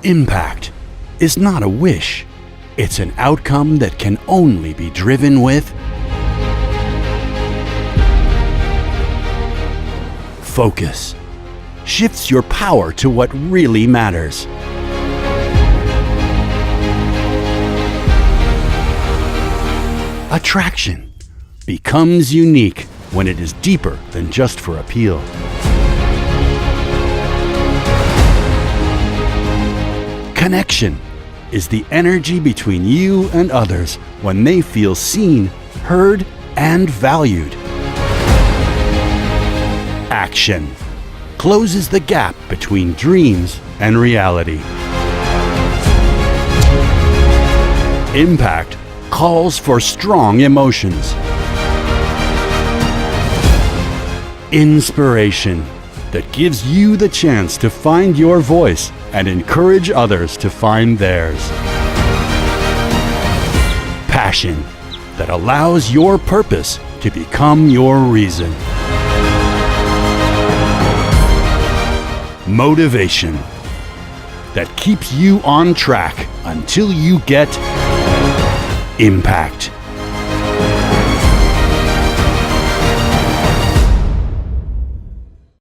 Impact is not a wish. It's an outcome that can only be driven with focus. Shifts your power to what really matters. Attraction becomes unique when it is deeper than just for appeal. Connection is the energy between you and others when they feel seen, heard, and valued. Action closes the gap between dreams and reality. Impact calls for strong emotions. Inspiration that gives you the chance to find your voice and encourage others to find theirs. Passion that allows your purpose to become your reason. Motivation that keeps you on track until you get impact.